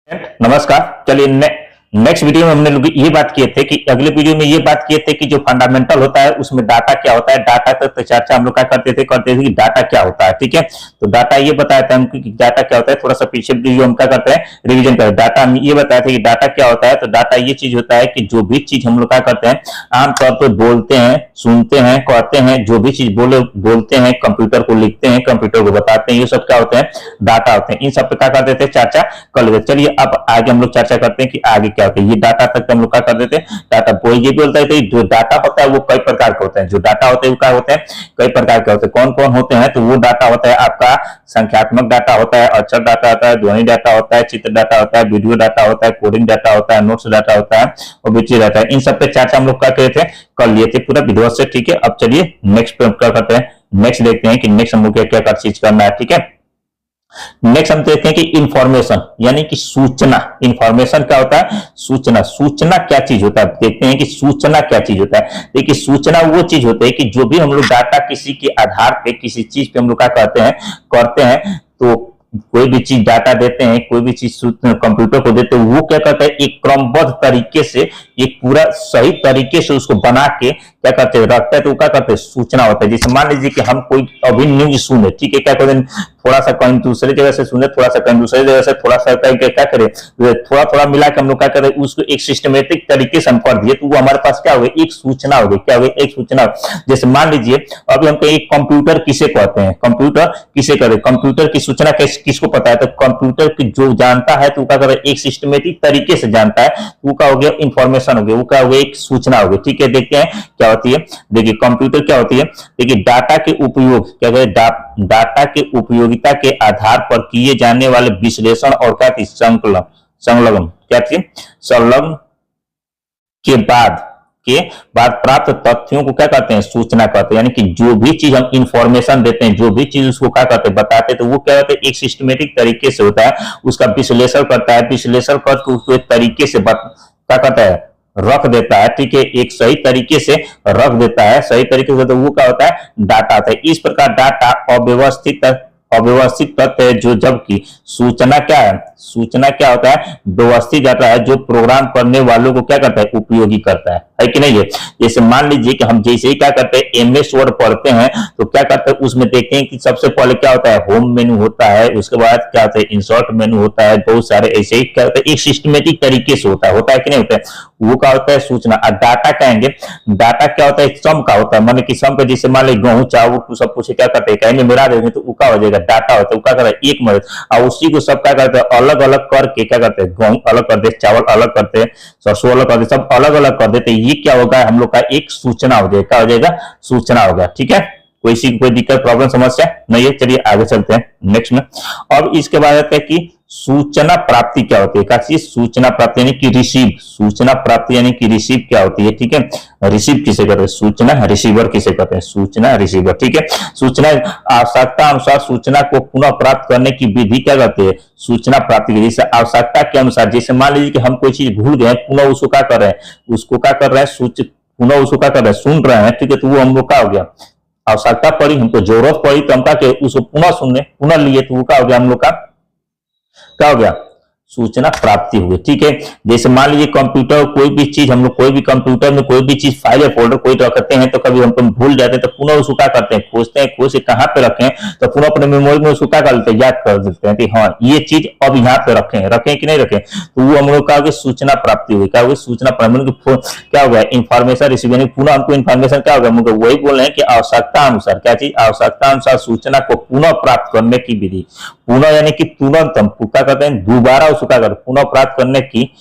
नमस्कार। चलिए next video में हमने लोग ये बात किए थे कि अगले वीडियो में ये बात किए थे कि जो फंडामेंटल होता है उसमें डाटा क्या होता है। डाटा तक तो चर्चा हम लोग क्या करते थे कि डाटा क्या होता है। ठीक है, तो डाटा ये बताया था हमको कि डाटा क्या होता है। थोड़ा सा पीछे वीडियो हम क्या करते हैं, रिवीजन करते हैं। डाटा हम ये बताया था कि डाटा क्या होता है। तो डाटा ये चीज होता है कि जो भी चीज हम लोग क्या करते हैं, आमतौर पर बोलते हैं, सुनते हैं, कहते हैं, जो भी चीज बोलते हैं, कंप्यूटर को लिखते हैं, कंप्यूटर को बताते हैं, ये सब क्या होते हैं, डाटा होते हैं। इन सब पे क्या करते थे, चर्चा कर लेते। चलिए अब आगे हम लोग चर्चा करते हैं कि आगे क्या होता है। ये डाटा तक हम लोग क्या कर देते हैं, डाटा कोई ये बोलता है कि जो डाटा होता है वो कई प्रकार के होते हैं। जो डाटा होते हैं वो क्या होते हैं, कई प्रकार के होते हैं। कौन कौन होते हैं, तो वो डाटा होता है आपका संख्यात्मक डाटा होता है, अक्षर डाटा होता है, ध्वनि डाटा होता है, चित्र डाटा होता है, वीडियो डाटा होता है, कोडिंग डाटा होता है, नोट्स डाटा होता है और विचि डाटा है। इन सब पे चर्चा हम लोग क्या करे थे, कर लिए थे पूरा वीडियो से। ठीक है, अब चलिए नेक्स्ट पे क्या करते हैं, नेक्स्ट देखते हैं कि नेक्स्ट हम लोग क्या क्या चीज करना है। ठीक है, नेक्स्ट हम देखते हैं कि इंफॉर्मेशन यानी कि सूचना। इंफॉर्मेशन क्या होता है, सूचना। सूचना क्या चीज होता है, देखते हैं कि सूचना क्या चीज होता है। देखिए सूचना वो चीज होती है कि जो भी हम लोग डाटा किसी के आधार पे किसी चीज पे हम लोग क्या करते हैं तो कोई भी चीज डाटा देते हैं, कोई भी चीज कंप्यूटर को देते हैं, वो क्या करता है, एक क्रमबद्ध तरीके से, एक पूरा सही तरीके से उसको बना के क्या करते हैं, रखता है। तो क्या करते हैं, सूचना होता है। जैसे मान लीजिए कि हम कोई अभी न्यूज सुने, ठीक है, क्या करते हैं, थोड़ा सा कहीं दूसरे जगह से सुने, थोड़ा सा कहीं दूसरे जगह से, थोड़ा सा करके क्या करें, थोड़ा थोड़ा मिला के हम लोग क्या करें, उसको एक सिस्टमेटिक तरीके से हम कर दिए, तो वो हमारे पास क्या हो गया, एक सूचना हो गई। क्या हो गई, एक सूचना। जैसे मान लीजिए अभी हम कहें कंप्यूटर किसे कहते हैं, कंप्यूटर किसे कहते हैं, कंप्यूटर की सूचना किसको पता है, तो कंप्यूटर की जो जानता है तो क्या करे, एक सिस्टमेटिक तरीके से जानता है, वो क्या हो गया, इंफॉर्मेशन हो गया, वो क्या हो गया, एक सूचना हो गई। ठीक है, देखते हैं क्या होती है। देखिए कंप्यूटर क्या होती है, देखिए डाटा के उपयोग क्या कहते हैं, डाटा के उपयोगिता के आधार पर किए जाने वाले विश्लेषण और क्या थी, संलग्न क्या थी, संलग्न के बाद प्राप्त तथ्यों को क्या कहते हैं, सूचना कहते हैं। यानी कि जो भी चीज हम इंफॉर्मेशन देते हैं, जो भी चीज उसको क्या कहते हैं, बताते हैं, तो वो क्या होता है, एक सिस्टमेटिक तरीके से होता है, उसका विश्लेषण करता है, विश्लेषण करके उसको एक तरीके से क्या कहता है, रख देता है। ठीक है, एक सही तरीके से रख देता है, सही तरीके से, तो वो क्या होता है, डाटा होता है। इस प्रकार डाटा अव्यवस्थित तथ्य है, जो जबकि सूचना क्या है, सूचना क्या होता है, व्यवस्थित डाटा है, जो प्रोग्राम करने वालों को क्या करता है, उपयोगी करता है कि नहीं है। जैसे मान लीजिए कि हम जैसे ही क्या करते हैं, एमएस वर्ड पढ़ते हैं, तो क्या करते हैं, उसमें देखते हैं कि सबसे पहले क्या होता है, होम मेनू होता है, उसके बाद क्या होता है, इंसर्ट मेनू होता है, बहुत सारे ऐसे ही क्या होता है, एक सिस्टमेटिक तरीके से होता है कि नहीं होता है, वो क्या होता है, सूचना। और डाटा कहेंगे, डाटा क्या होता है, सम का होता है, मान कि सम का, जैसे मान लीजिए गेहूं चावल सब कुछ क्या करते हैं, कहीं में मिला देंगे तो वो क्या हो जाएगा, डाटा होता है। वो क्या करता है, एक मदद, और उसी को सब क्या करते हैं, अलग अलग करके क्या करते हैं, गेहूं अलग कर दे, चावल अलग करते हैं, सरसों अलग कर दे, सब अलग अलग कर देते हैं। ये क्या होगा, हम लोग का एक सूचना हो जाएगा। क्या हो जाएगा, सूचना होगा। ठीक है, कोई दिक्कत, प्रॉब्लम, समस्या नहीं है। चलिए आगे चलते हैं नेक्स्ट में। अब इसके बाद आता है कि सूचना प्राप्ति क्या होती है। क्या चीज, सूचना प्राप्ति यानी कि रिसीव, सूचना प्राप्ति यानी कि रिसीव क्या होती है। ठीक है, रिसीव किसे कहते हैं, सूचना, रिसीवर किसे कहते हैं, सूचना, रिसीवर। ठीक है, सूचना आवश्यकता अनुसार सूचना को पुनः प्राप्त करने की विधि क्या कहते हैं, सूचना प्राप्ति की। जैसे आवश्यकता के अनुसार, जैसे मान लीजिए कि हम कोई चीज भूल गए, पुनः उसको क्या कर रहे हैं, उसको क्या कर रहे हैं, पुनः उसको क्या कर रहे हैं, सुन रहे हैं। ठीक है, तो वो हम लोग क्या हो गया, आवश्यकता पड़ी, हमको जरूरत पड़ी तो हम क्या, उसको पुनः सुनने, पुनः लिए, तो वो क्या हो गया, हम लोग का क्या हो गया, सूचना प्राप्ति हुई। ठीक है, जैसे मान लीजिए कंप्यूटर, कोई भी चीज हम लोग, कोई भी कंप्यूटर में कोई भी चीज फाइल या फोल्डर कोई रखते हैं, तो कभी हम भूल जाते हैं, तो पुनः उसको क्या करते हैं, खोजते हैं, खोज के कहाँ पे रखें, तो पुनः अपने मेमोरी में उसको क्या कर लेते हैं, याद कर देते हैं कि हाँ ये चीज अब यहाँ पे रखें कि नहीं रखें, तो वो हम लोग क्या होगी, सूचना प्राप्ति हुई। क्या होगी, सूचना प्राप्ति, क्या हो गया, इन्फॉर्मेशन रिसीव, यानी पुनः हमको इन्फॉर्मेशन क्या होगा, मुझे वही बोल रहे हैं कि आवश्यकता अनुसार, क्या चीज, आवश्यकता अनुसार सूचना को पुनः प्राप्त करने की विधि। पुनः यानी कि तुरंत हम क्या करते हैं, दोबारा उसको क्या करते हैं, पुनः प्राप्त करने की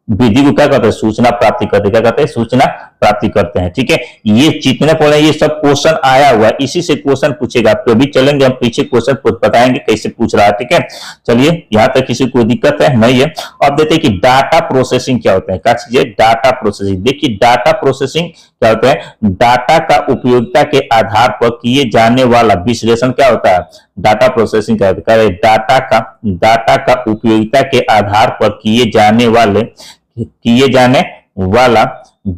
विधि को क्या करते हैं, सूचना प्राप्ति करते हैं। क्या करते हैं, सूचना प्राप्ति करते हैं। ठीक है, ये जितने पढ़े ये सब क्वेश्चन आया हुआ है, इसी से क्वेश्चन पूछेगा। आप कभी चलेंगे, हम पीछे क्वेश्चन बताएंगे कैसे पूछ रहा है। ठीक है, चलिए यहाँ तक किसी को दिक्कत है नहीं है। अब देखते हैं कि डाटा प्रोसेसिंग क्या होता है। क्या चीज है, डाटा प्रोसेसिंग। देखिए डाटा प्रोसेसिंग क्या होता है, डाटा का उपयोगिता के आधार पर किए जाने वाला विश्लेषण क्या होता है, डाटा प्रोसेसिंग क्या होता है, डाटा का उपयोगिता के आधार पर किए जाने वाला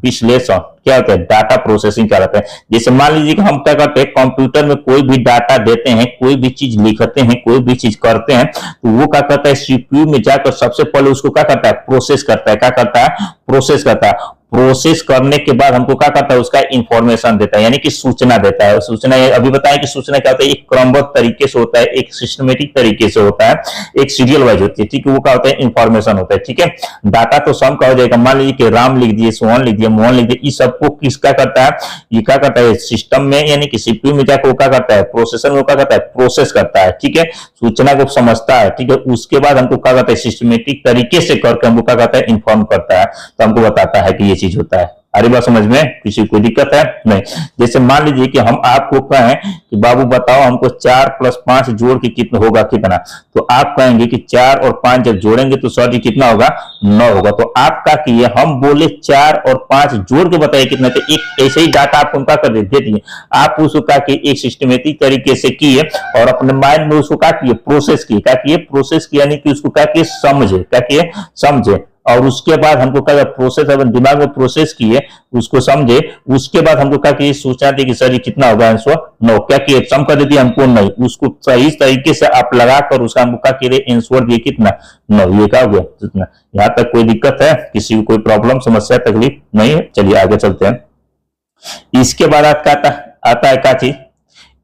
विश्लेषण क्या होता है, डाटा प्रोसेसिंग क्या होता है। जैसे मान लीजिए कि हम क्या करते हैं, कंप्यूटर में कोई भी डाटा देते हैं, कोई भी चीज लिखते हैं, कोई भी चीज करते हैं, तो वो क्या करता है, सीपीयू में जाकर सबसे पहले उसको क्या करता है, प्रोसेस करता है। क्या करता है, प्रोसेस करता है। प्रोसेस करने के बाद हमको क्या करता है, उसका इंफॉर्मेशन देता है, यानी कि सूचना देता है। सूचना अभी बताया कि सूचना क्या होता है, एक क्रमबद्ध तरीके से होता है, एक सिस्टमेटिक तरीके से होता है, एक सीरियल वाइज होती है, ठीक है। वो क्या होता है, इंफॉर्मेशन होता है, ठीक है। डाटा तो सम का हो जाएगा, मान लीजिए कि राम लिख दिए, सोहन लिख दिया, मोहन लिख दिया, इस सबको किसका करता है, ये क्या करता है, सिस्टम में यानी कि सीपीयू में जाकर वो क्या करता है, प्रोसेसर में क्या करता है, प्रोसेस करता है, ठीक है। सूचना को समझता है, ठीक है। उसके बाद हमको क्या करता है, सिस्टमेटिक तरीके से करके हमको क्या करता है, इन्फॉर्म करता है, तो हमको बताता है कि ये चीज होता है। अरे बात समझ में, किसी को दिक्कत है नहीं। जैसे मान लीजिए कि हम आपको कहें कि बाबू बताओ हमको 4 + 5 जोड़ के कितना होगा, कितना, तो आप कहेंगे कि 4 और 5 जब जोड़ेंगे तो सर जी कितना होगा, 9 होगा। तो आप क्या किए, हम बोले 4 और 5 जोड़ के बताइए कितना, तो एक ऐसे ही डाटा आपको क्या कर दे दिए, आप उसको क्या किए, एक सिस्टमेटिक तरीके से किए और अपने माइंड में उसको क्या किए, प्रोसेस किए। क्या किए, प्रोसेस किया, यानी कि उसको क्या किए, समझे। क्या किए, समझे। और उसके बाद हमको क्या प्रोसेस, अपन दिमाग में प्रोसेस किए, उसको समझे। उसके बाद हमको क्या किए, सोचा थे कि सर ये कितना होगा, आंसर 9। क्या किए, सम कर देती हमको नहीं, उसको सही तरीके से आप लगाकर उसका हमको क्या किए, आंसर दिए कितना, 9। ये क्या हो गया, कितना। यहाँ तक कोई दिक्कत है, किसी को कोई प्रॉब्लम, समस्या, तकलीफ नहीं है। चलिए आगे चलते हैं। इसके बाद आता है क्या चीज,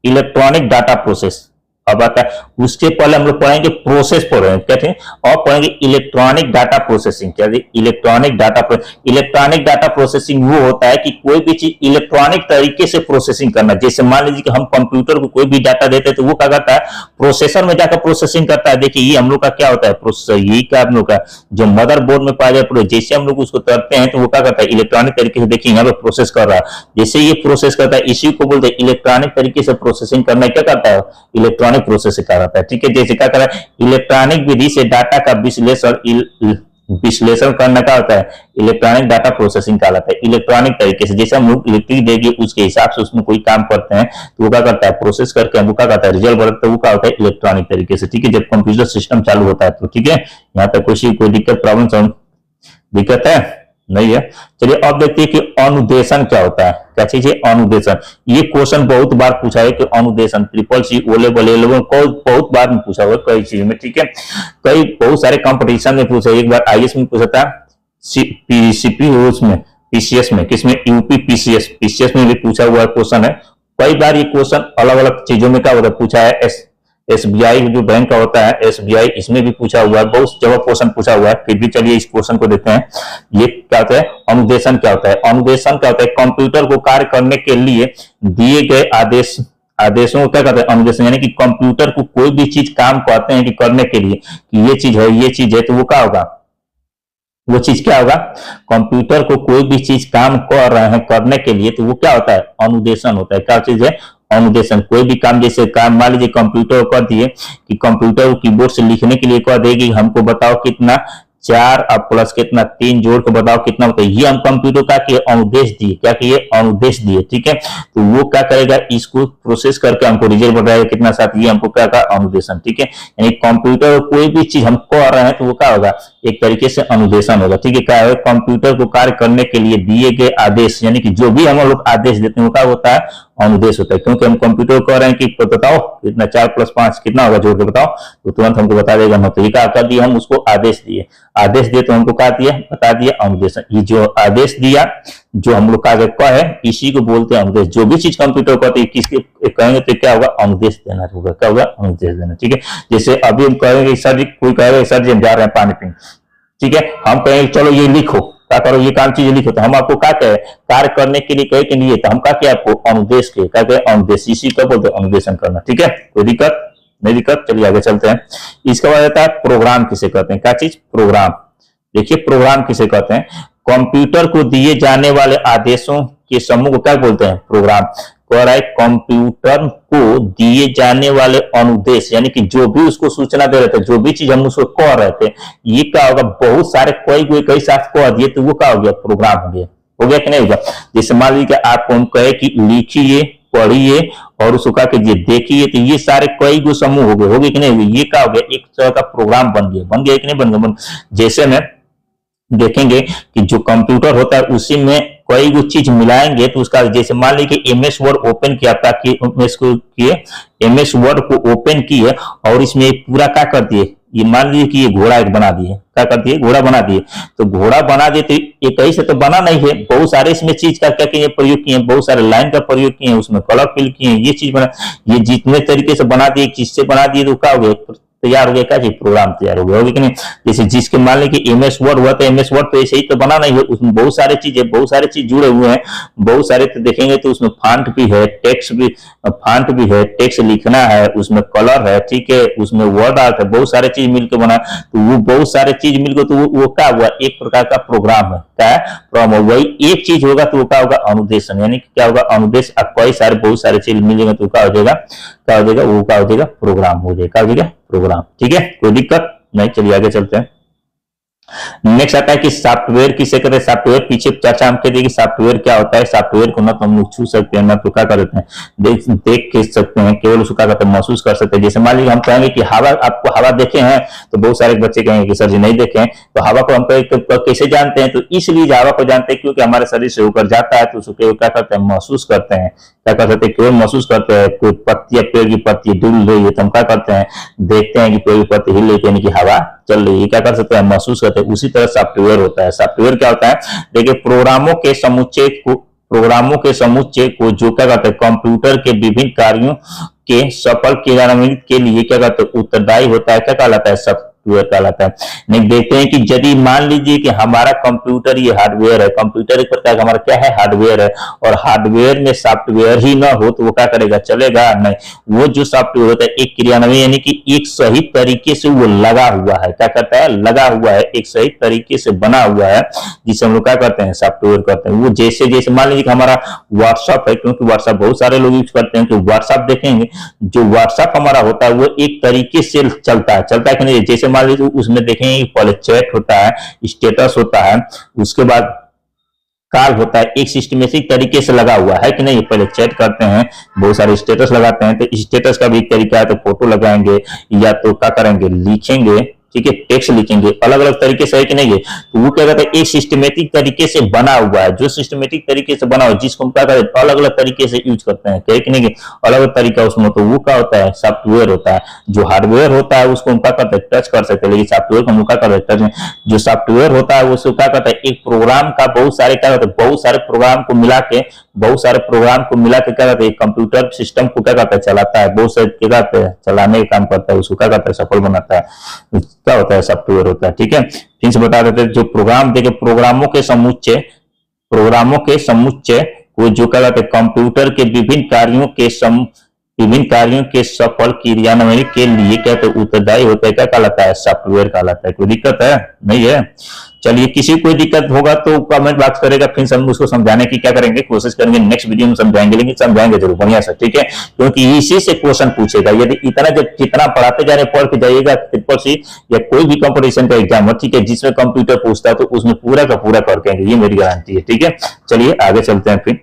इलेक्ट्रॉनिक डाटा प्रोसेस। अब आता है, उसके पहले हम लोग पढ़ेंगे प्रोसेस पढ़ेंगे, कहते हैं, और पढ़ेंगे इलेक्ट्रॉनिक डाटा प्रोसेसिंग। क्या है electronic data electronic data processing वो होता है कि कोई भी चीज इलेक्ट्रॉनिक तरीके से प्रोसेसिंग करना। जैसे मान लीजिए कि हम कंप्यूटर को कोई भी डाटा देते हैं तो वो क्या करता है, प्रोसेसर में जाकर प्रोसेसिंग करता है। देखिए ये हम लोग का क्या होता है, प्रोसेसर। यही क्या हम लोग का जो मदरबोर्ड में पाया जाए, जैसे हम लोग उसको करते हैं तो वो क्या करता है, इलेक्ट्रॉनिक तरीके से, देखिए यहाँ पे प्रोसेस कर रहा है, जैसे ये प्रोसेस करता है, इसी को बोलते हैं इलेक्ट्रॉनिक तरीके से प्रोसेसिंग करना। क्या करता है, इलेक्ट्रॉनिक प्रोसेस कराता है, ठीक है। जैसे क्या कर रहा है, इलेक्ट्रॉनिक विधि से डाटा का विश्लेषण करना क्या होता है, इलेक्ट्रॉनिक डाटा प्रोसेसिंग कहलाता है। इलेक्ट्रॉनिक तरीके से, जैसे हम लोग इलेक्ट्रिक देंगे उसके हिसाब से उसमें कोई काम करते हैं तो वो क्या करता है, प्रोसेस करके हमको क्या करता है, रिजल्ट बढ़ता है, वो क्या होता है, इलेक्ट्रॉनिक तरीके से, ठीक है। जब कंप्यूटर सिस्टम चालू होता है तो, ठीक है। यहाँ तक कोई दिक्कत, प्रॉब्लम, दिक्कत है नहीं है। चलिए अब देखते हैं कि अनुदेशन क्या होता है। क्या चीज है, अनुदेशन। ये क्वेश्चन बहुत बार पूछा है कि अनुदेशन, CCC, O level, A level को बहुत बार में पूछा हुआ कई चीज में, ठीक है। कई बहुत सारे कंपटीशन में पूछा, एक बार IAS में पूछा था, में, PCS में, किसमें, यूपी PCS में भी पूछा हुआ क्वेश्चन है। कई बार ये क्वेश्चन अलग अलग चीजों में क्या होता है, पूछा है। SBI जो बैंक का होता है, SBI, इसमें भी पूछा हुआ है, बहुत जगह क्वेश्चन पूछा हुआ है। फिर भी चलिए इस क्वेश्चन को देखते हैं। ये क्या होता है, अनुदेशन क्या होता है। अनुदेशन क्या होता है, कंप्यूटर को कार्य करने के लिए दिए गए आदेशों को क्या कहते हैं, अनुदेशन। यानी कि कंप्यूटर को कोई भी चीज काम कहते हैं कि करने के लिए, कि ये चीज है, ये चीज है, तो वो क्या होगा, वो चीज क्या होगा, कंप्यूटर को कोई भी चीज काम कर रहे हैं करने के लिए, तो वो क्या होता है, अनुदेशन होता है। क्या चीज है, अनुदेशन। कोई भी काम, जैसे काम मान लीजिए कंप्यूटर को कर दिए कि कंप्यूटर को कीबोर्ड से लिखने के लिए कह देगी हमको बताओ कितना 4 अब प्लस कितना 3 जोड़ के बताओ कितना होता है, ये हम कंप्यूटर का कि अनुदेश दिए, क्या किए, अनुदेश दिए, ठीक है। तो वो क्या करेगा, इसको प्रोसेस करके हमको रिजल्ट बताएगा कितना 7, ये हमको क्या कहा, अनुदेशन, ठीक है। यानी कंप्यूटर कोई भी चीज हम कर रहे हैं तो वो क्या होगा, एक तरीके से अनुदेशन होगा, ठीक है। क्या है, कंप्यूटर को कार्य करने के लिए दिए गए आदेश, यानी कि जो भी हम लोग आदेश देते हैं वो क्या होता है, अनुदेश होता है। क्योंकि हम कंप्यूटर को कह रहे हैं कि बताओ कितना 4 + 5 कितना होगा, जोड़ के बताओ, तो तुरंत हमको बता देगा। हम तो ये क्या कर दिया, हम उसको आदेश दिए, आदेश दिए तो हमको क्या दिया, बता दिया, अनुदेश। ये जो आदेश दिया, जो हम लोग का है, इसी को बोलते हैं अनुदेश। जो भी चीज कंप्यूटर कहते हैं किसके कहेंगे तो क्या होगा, अनुदेश देना होगा। क्या होगा, अनुदेश देना, ठीक है। जैसे अभी हम कहेंगे सर जी, कोई कहेगा सर जी हम जा रहे हैं पानी पीने, ठीक है। हम कहेंगे चलो ये लिखो, क्या करो, ये काम चीजें लिखो, तो हम आपको क्या कहे, कार्य करने के लिए कहे कि नहीं, तो हम क्या किया, आपको अनुदेश के, क्या कहे, अनुदेश, इसी का बोलते हैं अनुदेशन करना, ठीक है। कोई दिक्कत नहीं, दिक्कत। चलिए आगे चलते हैं। इसके बाद आता है प्रोग्राम किसे कहते हैं। क्या चीज, प्रोग्राम। देखिए प्रोग्राम किसे कहते हैं, कंप्यूटर को दिए जाने वाले आदेशों के समूह को क्या बोलते हैं, प्रोग्राम। कह रहा है कंप्यूटर को दिए जाने वाले अनुदेश, यानी कि जो भी उसको सूचना दे रहे थे, जो भी चीज हम उसको कह रहे थे, ये क्या होगा, बहुत सारे कई साथ कह दिए तो वो क्या हो गया, प्रोग्राम हो गया। हो गया कि नहीं होगा। जैसे मान लीजिए आपको हम कहे कि लिखिए, पढ़िए और उसको क्या कीजिए, देखिए, तो ये सारे कई गो समूह हो गए कि नहीं हुए, ये क्या हो गया, एक तरह का प्रोग्राम बन गया कि नहीं बन गया। जैसे में देखेंगे कि जो कंप्यूटर होता है उसी में कोई भी चीज मिलाएंगे तो उसका, जैसे मान लीजिए कि एमएस वर्ड ओपन किया, ताकि एमएस वर्ड को ओपन किए और इसमें पूरा क्या कर दिए, ये मान लीजिए कि ये घोड़ा एक बना दिए, क्या कर दिए, घोड़ा बना दिए। तो घोड़ा बना दिए तो ये कहीं से तो बना नहीं है, बहुत सारे इसमें चीज का क्या किए, प्रयोग किए, बहुत सारे लाइन का प्रयोग किए, उसमें कलर फिल किए, ये चीज बना, ये जितने तरीके से बना दिए, किससे बना दिए, तो क्या हो गया, तैयार हो गया, क्या चीज, प्रोग्राम तैयार हो गया, होगी कि नहीं। जैसे जिसके मान ली कि एमएस वर्ड हुआ तो एमएस वर्ड तो ऐसे ही तो बना नहीं है, उसमें बहुत सारे चीजें, बहुत सारे चीज जुड़े हुए हैं, बहुत सारे तो देखेंगे तो उसमें फॉन्ट भी है, टेक्स्ट लिखना है, उसमें कलर है, ठीक है, उसमें वर्ड आर्ट है, बहुत सारे चीज मिलकर बना, तो वो बहुत सारे चीज मिलकर तो वो क्या हुआ, एक प्रकार का प्रोग्राम है, क्या है, प्रोग्राम। वही एक चीज होगा तो वो क्या होगा, अनुदेशन, यानी कि क्या होगा, अनुदेश। अब कई सारे बहुत सारे चीज मिलेंगे तो क्या हो जाएगा, क्या हो जाएगा, वो क्या हो जाएगा, प्रोग्राम हो जाएगा, क्या हो जाएगा, प्रोग्राम। ठीक है, कोई दिक्कत नहीं, चलिए आगे चलते हैं। नेक्स्ट आता है कि सॉफ्टवेयर किसे कहते हैं। सॉफ्टवेयर पीछे चर्चा हम कह सॉफ्टवेयर क्या होता है। सॉफ्टवेयर को ना तो हम लोग छू सकते हैं, ना तो क्या करते हैं, देख के सकते हैं, केवल उसको क्या करते हैं, महसूस कर सकते हैं। जैसे मान लीजिए हम कहेंगे कि हवा, आपको हवा देखे हैं, तो बहुत सारे बच्चे कहेंगे कि सर जी नहीं देखे हैं। तो हवा को हम कैसे जानते हैं, तो इसलिए हवा को जानते हैं क्योंकि हमारे शरीर से होकर जाता है, तो उसको केवल क्या करते हैं, महसूस करते हैं। क्या कर सकते हैं, केवल महसूस करते हैं। कोई पत्ती, पेड़ की पत्ती डुल रही है तो हम क्या करते हैं, देखते हैं कि पेड़ की पत्ती हिल रही है, यानी कि हवा चल रही है, क्या कर सकते हैं, महसूस करते हैं। उसी तरह सॉफ्टवेयर होता है। सॉफ्टवेयर क्या होता है, देखिए प्रोग्रामों के समुच्चय को जो क्या करते हैं, कंप्यूटर के विभिन्न कार्यों के सफल क्रियान्वयन के लिए क्या करते हैं, उत्तरदायी होता है, क्या कहलाता है, सॉफ्टवेयर कहलाता है। नहीं, देखते हैं कि यदि मान लीजिए कि हमारा कंप्यूटर ये हार्डवेयर है, कंप्यूटर एक प्रकार का हमारा क्या है, हार्डवेयर है, और हार्डवेयर में सॉफ्टवेयर ही ना हो तो वो क्या करेगा, चलेगा नहीं। वो जो सॉफ्टवेयर होता है एक क्रियान्वयन, यानी कि एक सही तरीके से वो लगा हुआ है, क्या करता है, लगा हुआ है, एक सही तरीके से बना हुआ है, जिसे हम लोग क्या करते हैं, सॉफ्टवेयर करते हैं। वो जैसे जैसे मान लीजिए कि हमारा व्हाट्सएप है, क्योंकि व्हाट्सएप बहुत सारे लोग यूज करते हैं, तो व्हाट्सएप देखेंगे, जो व्हाट्सएप हमारा होता है वो एक तरीके से चलता है कि नहीं। जैसे मान लीजिए उसमें देखेंगे पहले चैट होता है, स्टेटस होता है, उसके बाद कॉल होता है, एक सिस्टमेटिक तरीके से लगा हुआ है कि नहीं। पहले चैट करते हैं, बहुत सारे स्टेटस लगाते हैं, तो स्टेटस का भी एक तरीका है, तो फोटो लगाएंगे या तो क्या करेंगे, लिखेंगे, ठीक है, टेक्स्ट लिखेंगे, अलग अलग तरीके से है कि नहीं है। तो वो क्या कहते हैं, एक सिस्टमेटिक तरीके से बना हुआ है, जो सिस्टमेटिक तरीके से बना हुआ है, जिसको हम क्या करते हैं, अलग अलग तरीके से यूज करते हैं, कहे कि नहीं, अलग अलग तरीका उसमें, तो वो क्या होता है, सॉफ्टवेयर होता है। जो हार्डवेयर होता है उसको हम क्या करते हैं, टच कर सकते हैं, लेकिन सॉफ्टवेयर को हम क्या करते हैं, टच। जो सॉफ्टवेयर होता है उसको क्या करता है, एक प्रोग्राम का बहुत सारे क्या करते हैं, बहुत सारे प्रोग्राम को मिला के क्या करते हैं, कंप्यूटर सिस्टम को क्या करता है, चलाता है, बहुत सारे क्या करते हैं, चलाने का काम करता है, उसको क्या करता है, सफल बनाता है, क्या होता है, सॉफ्टवेयर होता है। ठीक है, फिर से बता देते हैं, जो प्रोग्राम देखे, प्रोग्रामों के समुच्चय को जो क्या कहते हैं, कंप्यूटर के विभिन्न कार्यों के सफल क्रियान्वयन के लिए कहते हैं उत्तरदायी होता है, क्या कहलाता है, सॉफ्टवेयर कहलाता है। कोई दिक्कत है नहीं है। चलिए, किसी कोई दिक्कत होगा तो कमेंट बॉक्स करेगा, फिर हम उसको समझाने की क्या करेंगे, कोशिश करेंगे, नेक्स्ट वीडियो में समझाएंगे, लेकिन समझाएंगे जरूर बढ़िया से, ठीक है, क्योंकि इसी से क्वेश्चन पूछेगा। यदि इतना जब जितना पढ़ाते जा रहे, पढ़ के जाइएगा, ट्रिपल सी या कोई भी कंपटीशन का एग्जाम हो, ठीक है, जिसमें कंप्यूटर पूछता है तो उसमें पूरा का पूरा करके, ये मेरी गारंटी है। ठीक है, चलिए आगे चलते हैं। फिर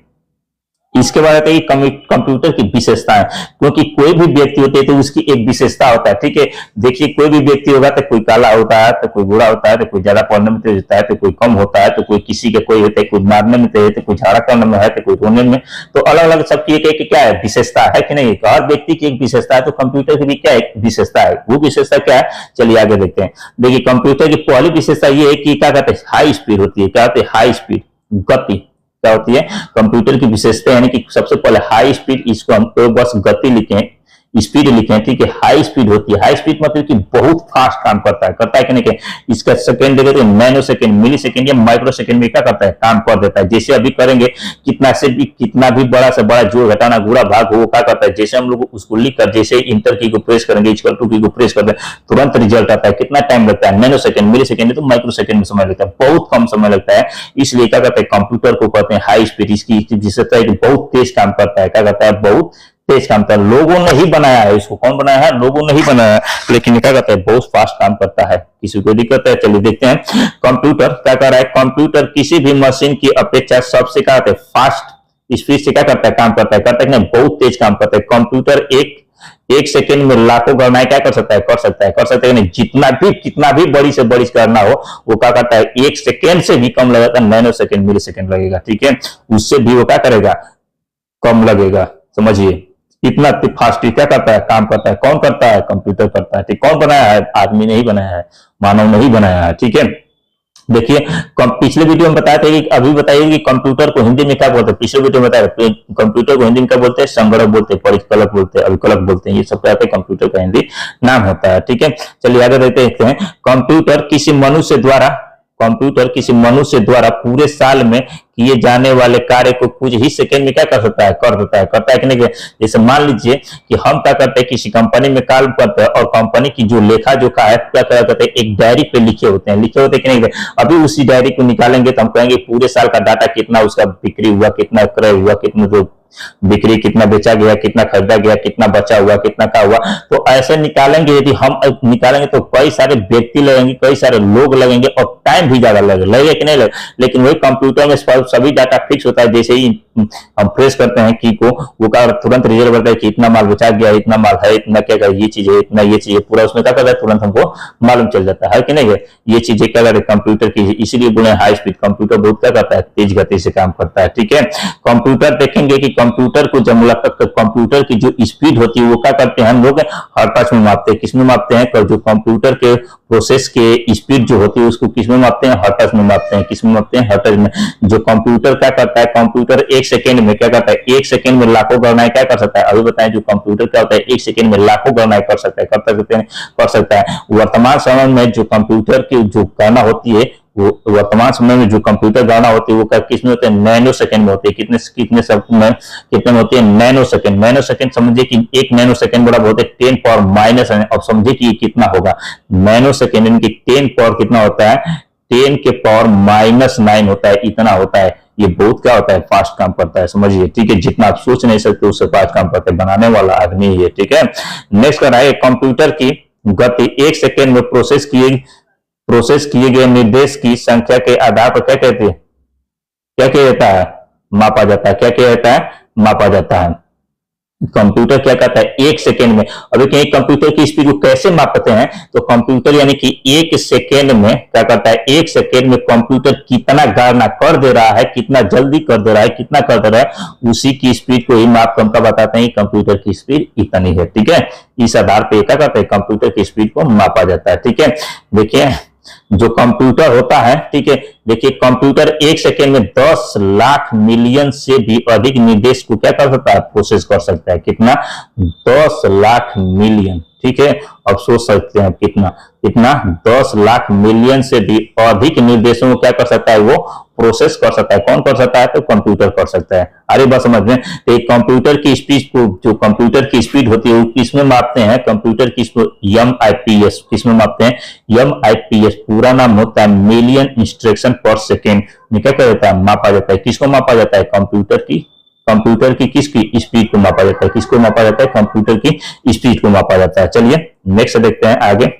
इसके बाद आता है कंप्यूटर की विशेषताएं, क्योंकि कोई भी व्यक्ति होते हैं तो उसकी एक विशेषता होता है। ठीक है, देखिए कोई भी व्यक्ति होगा तो कोई काला होता है, तो कोई बूढ़ा होता है, तो कोई ज्यादा पढ़ने में तेज होता है, तो कोई कम होता है, तो कोई किसी के कोई होता है, कोई मारने में तेज है, तो कोई झाड़ा करने में है, तो कोई रोने में, तो अलग अलग सबकी एक क्या है, विशेषता है कि नहीं। हर व्यक्ति की एक विशेषता है, तो कंप्यूटर की भी क्या एक विशेषता है। वो विशेषता क्या है, चलिए आगे देखते हैं। देखिए कंप्यूटर की पहली विशेषता ये है कि क्या कहते हैं, हाई स्पीड होती है। क्या होती है, हाई स्पीड, गति क्या होती है, कंप्यूटर की विशेषता, यानी कि सबसे पहले हाई स्पीड, इसको हम तो बस गति लिखें, स्पीड लिखें, ठीक है, हाई स्पीड होती है। हाई स्पीड मतलब कि बहुत फास्ट काम करता है कि नहीं। इसका सेकंड देखे तो नैनो सेकंड, मिली सेकंड या माइक्रो सेकंड में क्या करता है, काम कर देता है। जैसे अभी करेंगे, कितना भी बड़ा से बड़ा जोड़ घटाना गुणा भाग हो, क्या करता है, जैसे हम लोग उसको लिख कर, जैसे इंटर की को प्रेस करेंगे, इक्वल टू की को प्रेस करते हैं, तुरंत रिजल्ट आता है। कितना टाइम लगता है, नैनो सेकंड, मिली सेकंड, तो माइक्रो सेकंड में समय लगता है, बहुत कम समय लगता है। इसलिए क्या करते हैं, कंप्यूटर को कहते हैं हाई स्पीड। इसकी विशेषता है कि बहुत तेज काम करता है, क्या करता है, बहुत तेज काम करता है। लोगों ने ही बनाया है इसको, कौन बनाया है, लोगों ने ही बनाया है, लेकिन क्या करता है, बहुत फास्ट काम करता है, किसी को दिक्कत है। चलिए देखते हैं कंप्यूटर क्या कर रहा है। कंप्यूटर किसी भी मशीन की अपेक्षा सबसे क्या कहते हैं, फास्ट स्पीड से क्या करता है, काम करता है नहीं, बहुत तेज काम करता है। कंप्यूटर एक सेकेंड में लाखों गणनाएं क्या कर सकता है, कर सकता है नहीं, कितना भी बड़ी से बड़ी करना हो वो क्या करता है, एक सेकेंड से भी कम लगेगा, नैनो सेकेंड मिली सेकेंड लगेगा, ठीक है, उससे भी वो क्या करेगा, कम लगेगा, समझिए इतना फास्ट क्या करता है, काम करता है, कौन करता है, कंप्यूटर करता है, ठीक, कौन बनाया है, आदमी नहीं बनाया है, मानव नहीं बनाया है, ठीक है। देखिए पिछले वीडियो में बताया था कि अभी बताइए कि कंप्यूटर को हिंदी में क्या बोलते हैं, पिछले वीडियो में बताया कंप्यूटर को हिंदी में क्या बोलते हैं, संगणक बोलते हैं, परिकलक बोलते हैं, अभिकलक बोलते हैं, ये सब क्या कंप्यूटर का हिंदी नाम होता है, ठीक है। चलिए आगे देखते हैं, कंप्यूटर किसी मनुष्य द्वारा पूरे साल में किए जाने वाले कार्य को कुछ ही सेकंड में क्या कर सकता है, करता है कि नहीं। जैसे मान लीजिए कि हम क्या करते हैं, किसी कंपनी में काम करते हैं और कंपनी की जो लेखा जोखा है क्या करते हैं, एक डायरी पे लिखे होते हैं कि नहीं। अभी उसी डायरी को निकालेंगे तो हम कहेंगे पूरे साल का डाटा कितना उसका बिक्री हुआ, कितना क्रय हुआ, कितना जो बिक्री, कितना बेचा गया, कितना खरीदा गया, कितना बचा हुआ, कितना का हुआ। तो ऐसे निकालेंगे, यदि हम निकालेंगे तो कई सारे व्यक्ति लगेंगे, कई सारे लोग लगेंगे और टाइम भी ज्यादा लगेगा कि नहीं लगे। लेकिन वही कंप्यूटर में सभी डाटा फिक्स होता है, जैसे ही हम प्रेस करते हैं की को, वो का तुरंत रिजल्ट करता है कि इतना माल बेचा गया, इतना माल है, इतना क्या ये चीज है, इतना ये चीज है, पूरा उसमें क्या करता है, तुरंत हमको मालूम चल जाता है कि नहीं है। ये चीजें क्या करते हैं कंप्यूटर की, इसीलिए बोले हाई स्पीड कंप्यूटर बहुत क्या करता है, तेज गति से काम करता है, ठीक है। कंप्यूटर देखेंगे कि कंप्यूटर को जब मुलाकात कंप्यूटर की जो स्पीड होती है वो क्या करते हैं, हम लोग हर्ट्ज में मापते हैं, किसमें मापते हैं, जो कंप्यूटर के प्रोसेस के स्पीड जो होती है उसको किसमें मापते हैं, हर्ट्ज में मापते हैं, किसमें मापते हैं, हर्ट्ज में। जो कंप्यूटर क्या करता है, कंप्यूटर एक सेकेंड में क्या करता है, एक सेकेंड में लाखों गणनाएं क्या कर सकता है, अभी बताएं जो कंप्यूटर क्या होता है, एक सेकेंड में लाखों गणनाएं कर सकता है, कर सकता है। वर्तमान समय में जो कंप्यूटर की जो गणना होती है, वो वर्तमान समय में जो कंप्यूटर गणना होती है वो किस में होते हैं, नैनो सेकंड में होती है। कितने सब में कितने में होती है, नैनो सेकंड। नैनो सेकंड समझिए कि एक नैनो सेकंड बड़ा होता है 10 पावर माइनस। अब समझिए कि ये कितना होगा, नैनो सेकंड इनकी 10 पावर कितना होता है, 10 के पावर -9 होता है, इतना होता है। ये बहुत क्या होता है, फास्ट काम करता है, समझिए, ठीक है। जितना आप सोच नहीं सकते उससे फास्ट काम करते हैं, बनाने वाला आदमी ही है, ठीक है। नेक्स्ट कर रहा है, कंप्यूटर की गति एक सेकेंड में प्रोसेस किए गए निर्देश की संख्या के आधार पर क्या कहते हैं, क्या किया जाता है, मापा जाता है। क्या किया जाता है, मापा जाता है। कंप्यूटर क्या करता है, एक सेकेंड में। अभी कहीं कंप्यूटर की स्पीड को कैसे मापते हैं, तो कंप्यूटर यानी कि एक सेकेंड में क्या करता है, एक सेकेंड में कंप्यूटर कितना गणना कर दे रहा है, कितना जल्दी कर दे रहा है, कितना कर दे रहा है, उसी की स्पीड को ही माप करके बताते हैं कंप्यूटर की स्पीड इतनी है, ठीक है। इस आधार पर क्या करते हैं, कंप्यूटर की स्पीड को मापा जाता है, ठीक है। देखिए जो कंप्यूटर होता है, ठीक है, देखिए कंप्यूटर एक सेकेंड में 10 लाख मिलियन से भी अधिक निर्देश को क्या कर सकता है, प्रोसेस कर सकता है। कितना, 10 लाख मिलियन, ठीक है। अब सोच सकते हैं कितना कितना 10 लाख मिलियन से भी अधिक निर्देशों को क्या कर सकता है, वो प्रोसेस कर सकता है। कौन कर सकता है, तो कंप्यूटर कर सकता है। अरे बस समझ में, तो कंप्यूटर की स्पीड को, जो कंप्यूटर की स्पीड होती है वो किसमें मापते हैं, कंप्यूटर की MIPS किसमें मापते हैं, MIPS पूरा नाम होता है मिलियन इंस्ट्रक्शन पर सेकेंड में क्या कहता है, मापा जाता है। किसको मापा जाता है, कंप्यूटर की किसकी स्पीड को मापा जाता है, किसको मापा जाता है, कंप्यूटर की स्पीड को मापा जाता है। चलिए नेक्स्ट देखते हैं, आगे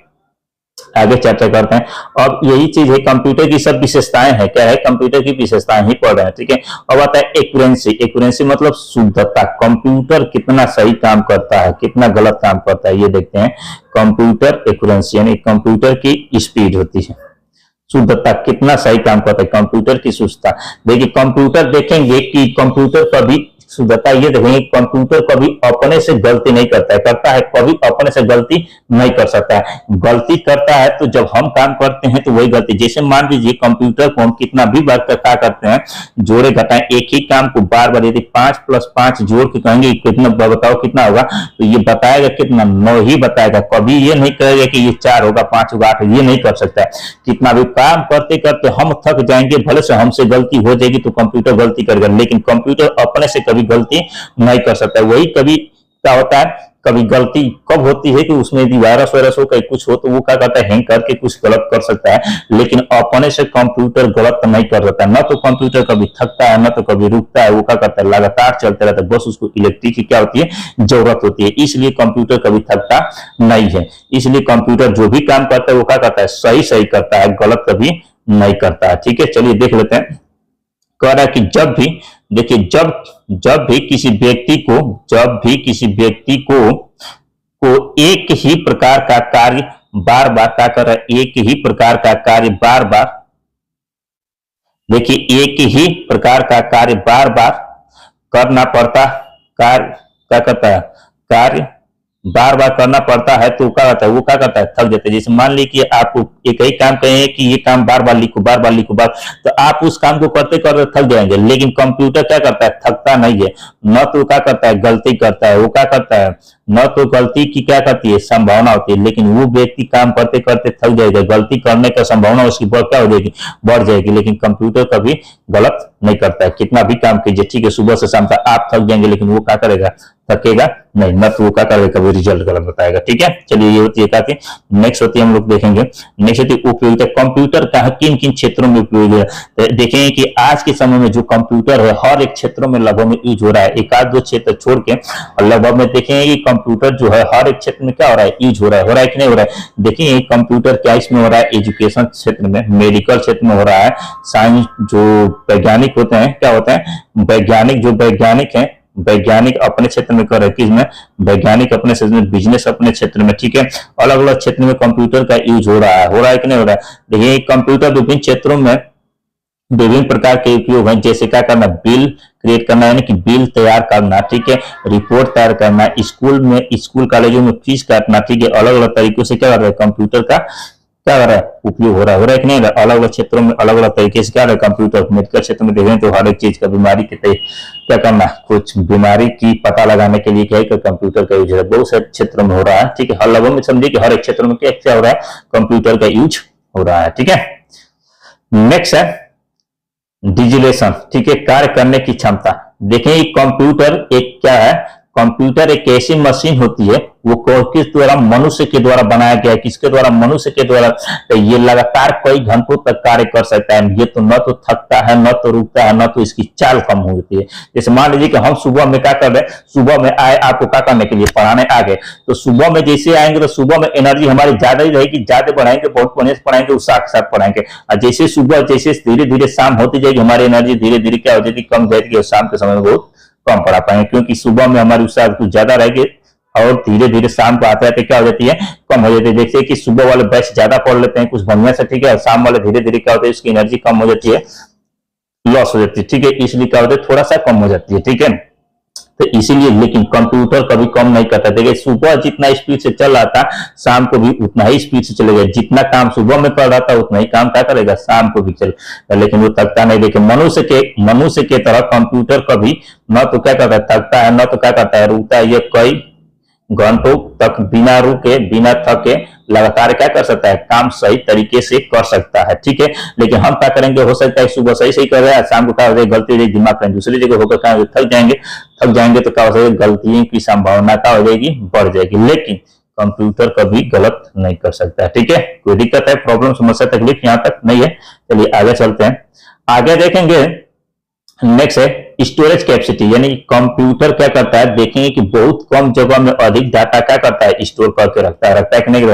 चर्चा करते हैं। अब यही चीज है, कंप्यूटर की सब विशेषताएं है, क्या है, कंप्यूटर की विशेषताएं ही पढ़ रहे हैं, ठीक है। अब आता है एक्यूरेंसी मतलब शुद्धता। कंप्यूटर कितना सही काम करता है, कितना गलत काम करता है, ये देखते हैं। कंप्यूटर एक्यूरेंसी यानी कंप्यूटर की स्पीड होती है, शुद्धता कितना सही काम करता है, कंप्यूटर की शुद्धता। देखिए कंप्यूटर देखेंगे कि कंप्यूटर कभी शुद्धता ये देखेंगे, कंप्यूटर कभी अपने से गलती नहीं करता है, कभी अपने से गलती नहीं कर सकता है। गलती करता है तो जब हम काम करते हैं तो वही गलती, जैसे मान लीजिए कंप्यूटर को हम कितना भी बार क्या करते हैं, जोड़े घटाएं, एक ही काम को बार बार यदि 5 + 5 जोड़ के कहेंगे कितना, बताओ कितना होगा, तो ये बताएगा कितना, 9 ही बताएगा। कभी ये नहीं कहेगा कि ये 4 होगा, 5 होगा, 8, ये नहीं कर सकता है। कितना भी काम करते करते हम थक जाएंगे, भले से हमसे गलती हो जाएगी तो कंप्यूटर गलती करेगा, लेकिन कंप्यूटर अपने से कभी गलती नहीं कर सकता। वही कभी क्या होता है, कभी गलती कब होती है कि उसमें यदि वायरस हो, कहीं कुछ हो तो वो क्या करता है, हैंग करके कुछ गलत कर सकता है, लेकिन अपने से कंप्यूटर गलत नहीं कर सकता। न तो कंप्यूटर कभी थकता है, न तो कभी रुकता है, वो क्या करता है, लगातार चलते रहता है। बस उसको इलेक्ट्रिक की क्या होती है, जरूरत होती है, इसलिए कंप्यूटर कभी थकता नहीं है। इसलिए कंप्यूटर जो भी काम करता है वो क्या करता है, सही करता है, गलत कभी नहीं करता है, ठीक है। चलिए देख लेते हैं, कह रहा है कि जब भी, देखिए जब भी किसी व्यक्ति को को एक ही प्रकार का कार्य बार बार क्या कर रहा है, एक ही प्रकार का कार्य बार बार, देखिए एक ही प्रकार का कार्य बार बार करना पड़ता, कार्य क्या करता है, कार्य बार बार करना पड़ता है तो क्या करता है, वो क्या करता है, थक जाता है। जैसे मान ली कि आप एक ही काम कहें कि ये काम बार बार लिखो बार बार लिखो बार, तो आप उस काम को करते करते थक जाएंगे। लेकिन कंप्यूटर क्या करता है, थकता नहीं है, न तो क्या करता है, गलती करता है, वो क्या करता है, न तो गलती की क्या करती है, संभावना होती है, लेकिन वो व्यक्ति काम करते करते थक जाएगा, गलती करने का संभावना उसकी क्या हो जाएगी, बढ़ जाएगी। लेकिन कंप्यूटर कभी गलत नहीं करता है, कितना भी काम कीजिए, ठीक है, सुबह से शाम तक आप थक जाएंगे, लेकिन वो क्या करेगा, थकेगा नहीं, न तो वो क्या करेगा, कभी रिजल्ट गलत बताएगा। ठीक है, चलिए ये होती है क्या, नेक्स्ट होती है, हम लोग देखेंगे नेक्स्ट होती है उपयोगिता। कंप्यूटर का किन किन क्षेत्रों में उपयोगी है, तो देखेंगे कि आज के समय में जो कंप्यूटर है हर एक क्षेत्रों में लगभग में यूज हो रहा है, एक आध दो क्षेत्र छोड़ के लगभग में देखेंगे कि कंप्यूटर जो है हर एक क्षेत्र में क्या हो रहा है, यूज हो रहा है कि नहीं हो रहा है। देखिए कंप्यूटर क्या इसमें हो रहा है, एजुकेशन क्षेत्र में, मेडिकल क्षेत्र में हो रहा है, साइंस जो वैज्ञानिक होते हैं, क्या होते हैं वैज्ञानिक, जो वैज्ञानिक है वैज्ञानिक अपने क्षेत्र में कर रहे हैं, किसमें, वैज्ञानिक अपने क्षेत्र में, बिजनेस अपने क्षेत्र में, ठीक है, अलग अलग क्षेत्र में कंप्यूटर का यूज हो रहा है कि नहीं हो रहा है। देखिए कंप्यूटर विभिन्न क्षेत्रों में विभिन्न प्रकार के उपयोग हैं, जैसे क्या करना, बिल क्रिएट करना यानी कि बिल तैयार करना, ठीक है, रिपोर्ट तैयार करना, स्कूल में स्कूल कॉलेजों में फीस काटना, ठीक है, अलग अलग तरीकों से क्या कर रहा है, कंप्यूटर का क्या कर रहा है, उपयोग हो रहा है कि नहीं, अलग अलग क्षेत्रों में अलग अलग तरीके से क्या है कंप्यूटर। मेडिकल क्षेत्र में देखें तो हर एक चीज का बीमारी के क्या करना, कुछ बीमारी की पता लगाने के लिए क्या है कंप्यूटर का यूज है, बहुत से क्षेत्रों में हो रहा है, ठीक है, हर लोगों में समझिए कि हर एक क्षेत्र में क्या हो रहा है, कंप्यूटर का यूज हो रहा है। ठीक है, नेक्स्ट है डिजिटलाइजेशन, ठीक है, कार्य करने की क्षमता। देखें कंप्यूटर एक क्या है, कंप्यूटर एक ऐसी मशीन होती है, वो किस द्वारा, मनुष्य के द्वारा बनाया गया है, किसके द्वारा, मनुष्य के द्वारा, तो ये लगातार कई घंटों तक कार्य कर सकता है, ये तो न तो थकता है, न तो रुकता है, न तो इसकी चाल कम होती है। जैसे मान लीजिए कि हम सुबह में क्या कर रहे हैं, सुबह में आए आपको क्या करने के लिए, पढ़ाने आ गए, तो सुबह में जैसे आएंगे तो सुबह में एनर्जी हमारी ज्यादा ही रहेगी, ज्यादा पढ़ाएंगे, बहुत बढ़िया से पढ़ाएंगे, उत्साह के साथ पढ़ाएंगे। और जैसे सुबह जैसे धीरे धीरे शाम होती जाएगी, हमारी एनर्जी धीरे धीरे क्या हो जाएगी, कम जाएगी, और शाम के समय में बहुत कम पढ़ा पाएंगे, क्योंकि सुबह में हमारी उत्साह कुछ ज्यादा रहेगी और धीरे धीरे शाम को आते आते क्या हो जाती है, कम हो जाती है। जैसे कि सुबह वाले बैच ज्यादा पढ़ लेते हैं कुछ बढ़िया से, ठीक है, शाम वाले धीरे धीरे क्या होता है, उसकी एनर्जी कम हो जाती है, लॉस हो जाती है, ठीक है, इसलिए क्या होता है, थोड़ा सा कम हो जाती है। ठीक है, तो इसीलिए, लेकिन कंप्यूटर कभी कम नहीं करता। देखिए सुबह जितना स्पीड से चल रहा था, शाम को भी उतना ही स्पीड से चलेगा, जितना काम सुबह में कर रहा था उतना ही काम क्या करेगा, शाम को भी चलेगा, लेकिन वो थकता नहीं। देखिए मनुष्य के तरह कंप्यूटर कभी न तो क्या करता है, थकता है, न तो क्या करता है, रुकता है, ये कई घंटों तक बिना रुके बिना थके लगातार क्या कर सकता है, काम सही तरीके से कर सकता है। ठीक है, लेकिन हम क्या करेंगे, हो सकता है सुबह सही सही कर रहे हैं, शाम को क्या हो जाएगी, गलती हो जाएगी, दिमाग कहीं दूसरी जगह होकर क्या थक जाएंगे तो क्या हो जाएगा, गलतियों की संभावना क्या हो जाएगी, बढ़ जाएगी। लेकिन कंप्यूटर कभी गलत नहीं कर सकता है। ठीक है, कोई दिक्कत है, प्रॉब्लम, समस्या, तकलीफ यहाँ तक नहीं है। चलिए आगे चलते हैं, आगे देखेंगे। नेक्स्ट है स्टोरेज कैपेसिटी, यानी कंप्यूटर क्या करता है, देखेंगे कि बहुत कम जगह में अधिक डाटा क्या करता है, स्टोर करके रखता है कि नहीं।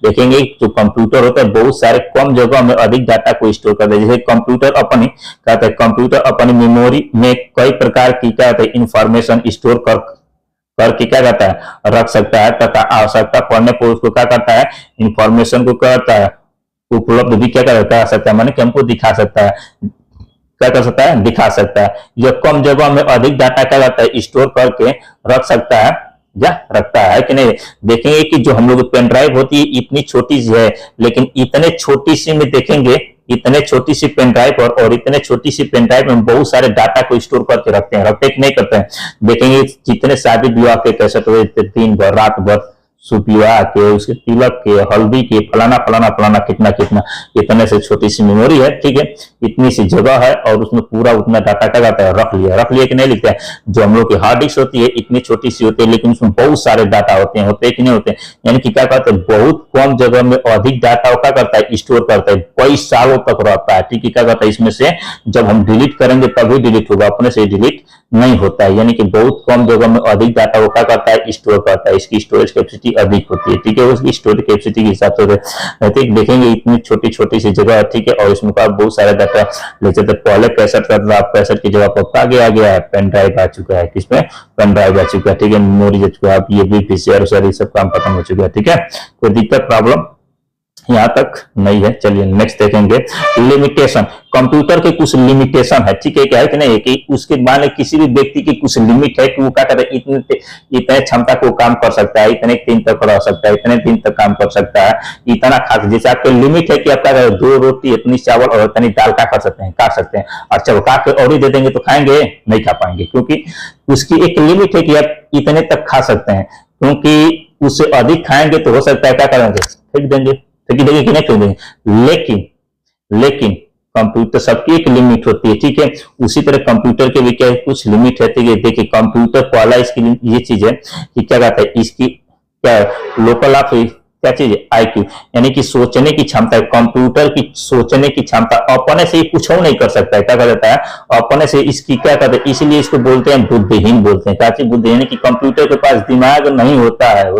देखेंगे जो कंप्यूटर होता है बहुत सारे कम जगह में अधिक डाटा को स्टोर करता है। जैसे कंप्यूटर अपनी कहते हैं, कंप्यूटर अपनी मेमोरी में कई प्रकार की क्या कहते हैं इंफॉर्मेशन स्टोर करके क्या करता है, रख सकता है, तथा आवश्यकता पड़ने पर उसको क्या करता है, इंफॉर्मेशन को करता है उपलब्ध भी क्या कर सकता है, माने कि हमको दिखा सकता है, क्या कर सकता है, दिखा सकता है। यह कम जगह में अधिक डाटा क्या करता है, स्टोर करके रख सकता है या रखता है कि नहीं। देखेंगे कि जो हम लोग पेन ड्राइव होती है इतनी छोटी सी है, लेकिन इतने छोटी सी में देखेंगे, इतने छोटी सी पेन ड्राइव और इतने छोटी सी पेन ड्राइव में बहुत सारे डाटा को स्टोर करके रखते कि नहीं करते हैं। देखेंगे जितने शादी विवाह के कैसेट हुए, दिन भर रात भर सुपिया के, उसके तिलक के, हल्दी के, फलाना फलाना फलाना कितना कितना, इतने से छोटी सी मेमोरी है, ठीक है, इतनी सी जगह है और उसमें पूरा उतना डाटा क्या करता है, रख लिया कि नहीं लिखता है। जो हम लोग की हार्ड डिस्क होती है इतनी छोटी सी होती है, लेकिन उसमें बहुत सारे डाटा होते हैं कि नहीं होते, यानी कि क्या करते हैं, बहुत कम जगह में अधिक डाटा क्या करता है, स्टोर करता है, कई सालों तक रहता है। ठीक है, क्या करता है, इसमें से जब हम डिलीट करेंगे तभी डिलीट होगा, अपने से डिलीट नहीं होता है, यानी कि बहुत कम जगह में अधिक डाटा वो क्या करता है, स्टोर करता है। इसकी स्टोरेज कैपेसिटी इसकी अधिक होती है, ठीक है, उसकी स्टोरेज कैपेसिटी के हिसाब से ठीक देखेंगे इतनी छोटी छोटी सी जगह है, ठीक है, और इसमें आप बहुत सारा डाटा ले सकते। पहले कैसेट का था, कैसेट की जगह पर आगे आ गया है पेन ड्राइव आ चुका है, किसमें पेन ड्राइव आ चुका है, ठीक है, मेमोरी आ चुका है, आप ये भी पीसीआर ये सब काम खत्म हो चुका है, ठीक है, कोई दिक्कत प्रॉब्लम यहाँ तक नहीं है। चलिए नेक्स्ट देखेंगे लिमिटेशन। कंप्यूटर के कुछ लिमिटेशन है, ठीक है, क्या है कि नहीं, कि उसके मान किसी भी व्यक्ति की कुछ लिमिट है कि वो क्या कहते हैं इतने क्षमता को काम कर सकता है, इतने दिन तक रह सकता है, इतने दिन तक काम कर सकता है, इतना खा, जैसे आपके लिमिट है कि आप क्या 2 रोटी इतनी चावल और इतनी दाल का कर सकते हैं, काट सकते हैं, और चलो काट के और ही दे देंगे तो खाएंगे नहीं, खा पाएंगे, क्योंकि उसकी एक लिमिट है कि आप इतने तक खा सकते हैं, क्योंकि उससे अधिक खाएंगे तो हो सकता है क्या करेंगे, फेंक देंगे, देखिए कि नहीं फेंक देंगे। लेकिन कंप्यूटर सबकी एक लिमिट होती है, ठीक है, उसी तरह कंप्यूटर के भी क्या कुछ लिमिट है, ठीक है। देखिए कंप्यूटर पहला इसकी ये चीज है कि क्या कहता है, इसकी क्या लोकल ऑफ क्या चीज है, आईक्यू, यानी कि सोचने की क्षमता। कंप्यूटर की सोचने की क्षमता अपने से ही कुछ नहीं कर सकता है, क्या कहता है अपने से, इसकी क्या कहते हैं, इसलिए इसको बोलते हैं बुद्धिहीन बोलते हैं। क्या चीज बुद्धिहीन, यानी कि कंप्यूटर के पास दिमाग नहीं होता है,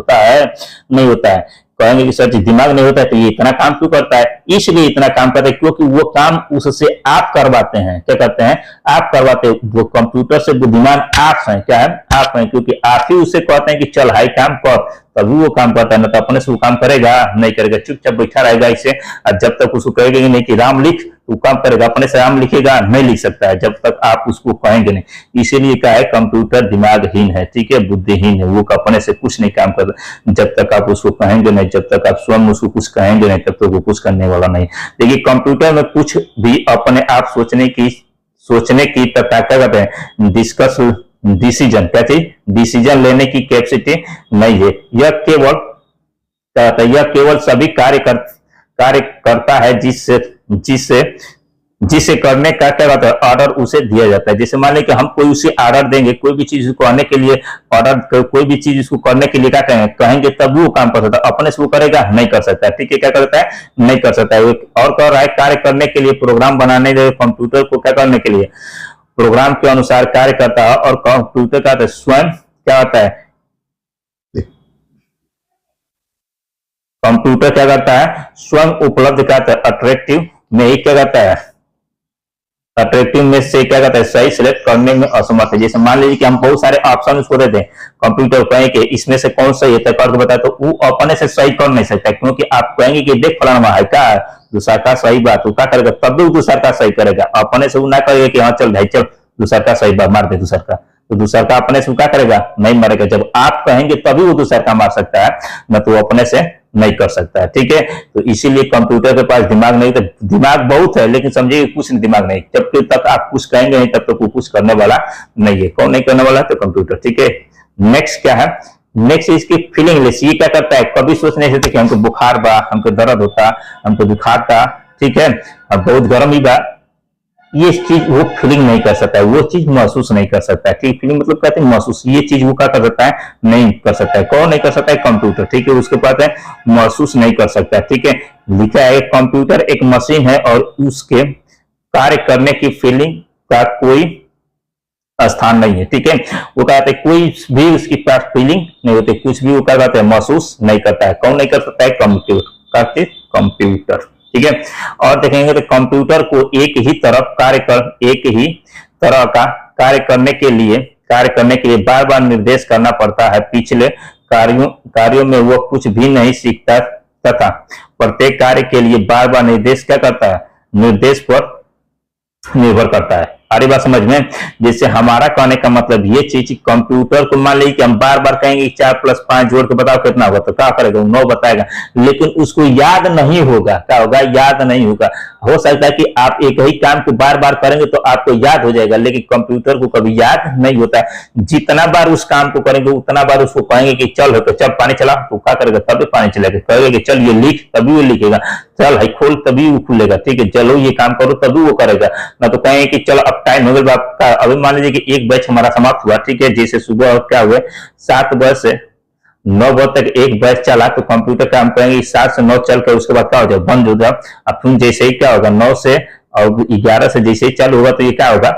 नहीं होता है। कहेंगे कि सर जी दिमाग नहीं होता है तो ये इतना काम क्यों करता है, इसलिए इतना काम करता है क्योंकि वो काम उससे आप करवाते हैं, क्या कहते हैं, आप करवाते हैं। वो कंप्यूटर से बुद्धिमान आप हैं, क्या है, आप हैं, क्योंकि आप ही उससे कहते हैं कि चल हाई काम कर, तभी वो काम करता है, ना तो अपने से वो काम करेगा नहीं करेगा, चुपचाप बैठा रहेगा इसे, और जब तक उसको कहेगा नहीं कि राम लिख, वो काम करेगा, अपने से राम लिखेगा नहीं लिख सकता है जब तक आप उसको कहेंगे नहीं। इसीलिए क्या है, कंप्यूटर दिमागहीन है, ठीक है, बुद्धिहीन है, वो अपने से कुछ नहीं काम करता जब तक आप उसको कहेंगे नहीं, जब तक आप स्वयं उसको कुछ कहेंगे नहीं तब तक वो कुछ करने वाला नहीं। देखिए कंप्यूटर में कुछ भी अपने आप सोचने की तथा क्या कहते हैं, डिसीजन, क्या चीज, डिसीजन लेने की कैपेसिटी नहीं है। यह केवल क्या कहता है, यह केवल सभी कार्य करता है जिसे करने का क्या कहता है, ऑर्डर उसे दिया जाता है। जैसे मान लें कि हम कोई उसे ऑर्डर देंगे, कोई भी चीज उसको करने के लिए ऑर्डर, कोई भी चीज उसको करने के लिए क्या कहेंगे तब वो काम कर सकता है, अपने से वो करेगा नहीं कर सकता, ठीक है, क्या करता है, नहीं कर सकता है। और कह रहा है कार्य करने के लिए, प्रोग्राम बनाने के कंप्यूटर को क्या करने के लिए, प्रोग्राम के अनुसार कार्य करता है, और कंप्यूटर का स्वयं क्या होता है, कंप्यूटर क्या करता है, स्वयं उपलब्ध करता है, अट्रैक्टिव में ही क्या करता है, अट्रैक्टिव में से क्या कहता है, सही सिलेक्ट करने में असमर्थ है। जैसे मान लीजिए कि हम बहुत सारे ऑप्शन उसको देते हैं, कंप्यूटर कहें कि इसमें से कौन सही है करके बताए, तो वो अपने से सही कर नहीं सकता, क्योंकि आप कहेंगे कि देख फलाना है क्या दूसरा का सही बात, वो क्या करेगा, तब भी दूसरा का सही करेगा, अपने से वो ना करेगा कि हाँ चल भाई चल दूसरा का सही बात मार दे दूसरा का, तो दूसरा का अपने से क्या करेगा, नहीं मारेगा। जब आप कहेंगे तभी वो दूसरा का मार सकता है, न तो अपने से नहीं कर सकता है, ठीक है। तो इसीलिए कंप्यूटर के पास दिमाग नहीं, तो दिमाग बहुत है लेकिन समझिए कुछ नहीं, दिमाग नहीं, जब तक आप कुछ कहेंगे नहीं तब तक वो कुछ करने वाला नहीं है। कौन नहीं करने वाला है, तो कंप्यूटर, ठीक है। नेक्स्ट क्या है, नेक्स्ट इसकी फीलिंग लेस। ये क्या करता है, कभी सोच नहीं सकते कि हमको बुखार बा, हमको दर्द होता, हमको बुखार था, ठीक है, अब बहुत गर्म ही बा, ये चीज वो फीलिंग नहीं कर सकता है, वो चीज महसूस नहीं कर सकता है, ठीक, फीलिंग मतलब कहते हैं महसूस, ये चीज वो क्या कर सकता है, नहीं कर सकता है। कौन नहीं कर सकता है, कंप्यूटर, ठीक है, उसके पास है महसूस नहीं कर सकता है, ठीक है। लिखा है कंप्यूटर एक मशीन है और उसके कार्य करने की फीलिंग का कोई स्थान नहीं है, ठीक है। वो कहते हैं कोई भी उसकी पास फीलिंग नहीं होती, कुछ भी वो क्या कहते हैं महसूस नहीं करता है। कौन नहीं कर सकता है, कंप्यूटर, ठीक है। और देखेंगे तो कंप्यूटर को एक ही तरह का कार्य करने के लिए बार बार निर्देश करना पड़ता है। पिछले कार्यों में वो कुछ भी नहीं सीखता तथा प्रत्येक कार्य के लिए बार बार निर्देश क्या करता है, निर्देश पर निर्भर करता है। अरे बात समझ में, जैसे हमारा कहने का मतलब ये चीज, कंप्यूटर को मान लीजिए कि हम बार बार कहेंगे 4 + 5 जोड़ के बताओ कितना होगा, तो क्या करेगा, 9 बताएगा, लेकिन उसको याद नहीं होगा, क्या होगा, याद नहीं होगा। हो सकता है कि आप एक ही काम को बार बार करेंगे तो आपको याद हो जाएगा, लेकिन कंप्यूटर को कभी याद नहीं होता। जितना बार उस काम को करेंगे उतना बार उसको कहेंगे कि चल पानी चला, तो क्या करेगा, तभी पानी चलेगा, कहेगा कि चल ये लिख, तभी वो लिखेगा, चल है खोल, तभी वो खुलेगा, ठीक है, चलो ये काम करो, तभी वो करेगा। ना तो कहेंगे कि चलो अब टाइम हो गया आपका, अभी मान लीजिए कि एक बैच हमारा समाप्त हुआ, ठीक है, जैसे सुबह क्या हुआ 7 बजे से 9 बजे तक एक बैच चला, तो कंप्यूटर काम करेंगे 7 से 9 चल कर उसके बाद क्या हो जाए, बंद हो जाए। अब फिर जैसे ही क्या होगा 9 से और 11 से जैसे ही चालू होगा तो ये क्या होगा,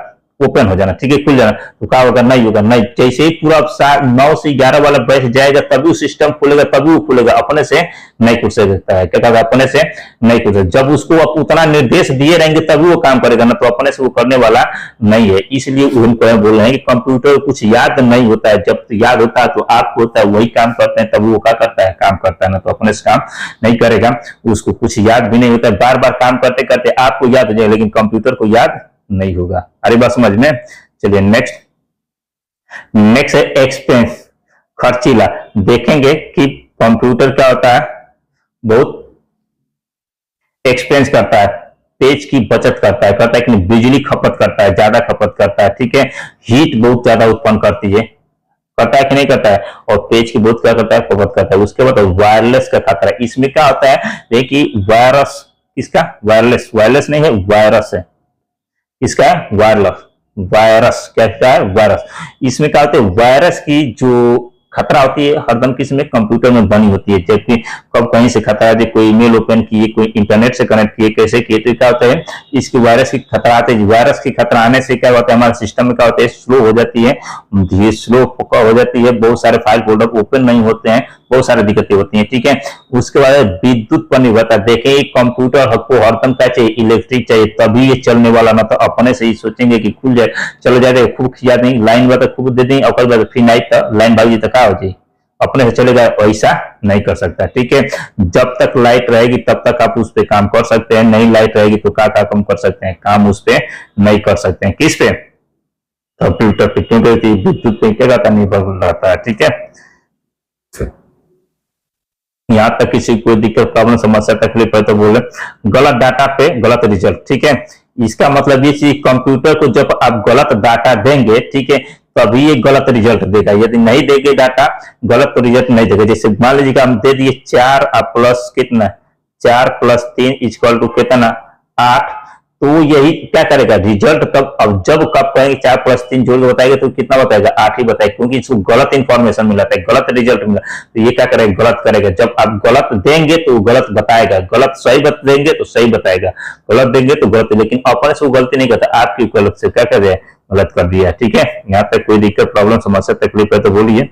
ओपन हो जाना, ठीक है, खुल जाना। तो क्या होगा, नहीं होगा, नहीं। जैसे ही पूरा 9 से 11 वाला बैठ जाएगा तभी सिस्टम खुलेगा, तभी वो खुलेगा, अपने से नहीं खुल सकता है। क्या कहता है, अपने से नहीं खुल सकता। जब उसको आप उतना निर्देश दिए रहेंगे तभी वो काम करेगा, ना तो अपने से वो करने वाला नहीं है। इसलिए उनको बोल रहे हैं कि कंप्यूटर कुछ याद नहीं होता है, जब याद होता है तो आपको होता है, वही काम करते हैं, तब वो क्या करता है, काम करता है, ना तो अपने से काम नहीं करेगा। उसको कुछ याद भी नहीं होता है, बार बार काम करते करते आपको याद हो जाएगा, लेकिन कंप्यूटर को याद नहीं होगा। अरे बात समझ में। चलिए नेक्स्ट है एक्सपेंस, खर्चीला। देखेंगे कि कंप्यूटर क्या होता है, बहुत एक्सपेंस करता है, पेज की बचत करता है कि नहीं, बिजली खपत करता है, ज्यादा खपत करता है, ठीक है, हीट बहुत ज्यादा उत्पन्न करती है, करता है कि नहीं करता है, और पेज की बहुत क्या करता है, खपत करता है। उसके बाद वायरलेस का खतरा। इसमें क्या होता है, देखिए वायरस, इसका वायरलेस नहीं है, वायरस है, इसका वायरस क्या है, वायरस। इसमें क्या होता है, वायरस की जो खतरा होती है हरदम किसमें, कंप्यूटर में बनी होती है। जबकि कब कहीं से खतरा है, कोई ईमेल ओपन किए, कोई इंटरनेट से कनेक्ट किए, कैसे किए, तो क्या होता है, इसकी वायरस की खतरा आते हैं। वायरस की खतरा आने से क्या होता है, हमारे सिस्टम में क्या होता है, स्लो हो जाती है, धीरे स्लो हो जाती है, बहुत सारे फाइल फोल्डर ओपन नहीं होते हैं, बहुत सारी दिक्कतें होती हैं, ठीक है। उसके बाद विद्युत पर निर्भरता। देखें कंप्यूटर को हरदम क्या चाहिए, इलेक्ट्रिक चाहिए, तभी ये चलने वाला, ना तो अपने से ही सोचेंगे कि खुल जाए, चलो जाए, खूब खिया देंगे, लाइन बात खूब दे देंगे, और बाद फिर नाइट तक लाइन भागी तक हो जाए, अपने से चलेगा, ऐसा नहीं कर सकता, ठीक है। जब तक लाइट रहेगी तब तक आप उस पर काम कर सकते हैं, नहीं लाइट रहेगी तो क्या काम कर सकते हैं, काम उस पर नहीं कर सकते हैं। किस पे, कंप्यूटर पे, क्योंकि विद्युत पे क्या निर्भर रहता है, ठीक है। यहां तक किसी कोई दिक्कत, प्रॉब्लम, समस्या, तकलीफ है तो बोले। गलत डाटा पे गलत रिजल्ट, ठीक है। इसका मतलब ये चीज, कंप्यूटर को जब आप गलत डाटा देंगे, ठीक है, तभी ये गलत रिजल्ट देगा। यदि नहीं देंगे डाटा, गलत तो रिजल्ट नहीं देगा। जैसे मान लीजिए हम दे दिए 4 प्लस कितना, 4 + 3 = कितना, 8, तो यही क्या करेगा, रिजल्ट तब, अब जब कब कहेंगे 4 + 3 जोड़ के बताएगा तो कितना बताएगा, 8 ही बताएगा, क्योंकि इसको गलत इंफॉर्मेशन मिला था, गलत रिजल्ट मिला, तो ये क्या करेगा, गलत करेगा। जब आप गलत देंगे तो गलत बताएगा, गलत सही देंगे तो सही बताएगा, गलत देंगे तो गलत, लेकिन अपने से वो गलती नहीं करता, आपकी गलत से क्या कर दिया, गलत कर दिया, ठीक है। यहाँ तक कोई दिक्कत, प्रॉब्लम, समस्या, तकलीफ है तो बोलिए।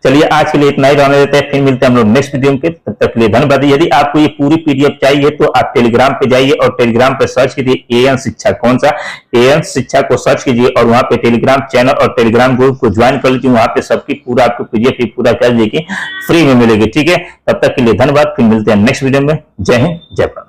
चलिए आज के लिए इतना ही रहने देते हैं, फिर मिलते हैं हम लोग नेक्स्ट वीडियो में। तब तक के लिए धन्यवाद। यदि आपको ये पूरी पीडीएफ चाहिए तो आप टेलीग्राम पे जाइए और टेलीग्राम पे सर्च कीजिए एएन शिक्षा, कौन सा, एएन शिक्षा को सर्च कीजिए और वहां पे टेलीग्राम चैनल और टेलीग्राम ग्रुप को ज्वाइन कर लीजिए। वहां पे सबकी पूरा आपको पीडीएफ पूरा कर लीजिए, फ्री में मिलेगी, ठीक है। तब तक के लिए धन्यवाद, फिर मिलते हैं नेक्स्ट वीडियो में। जय हिंद, जय भारत।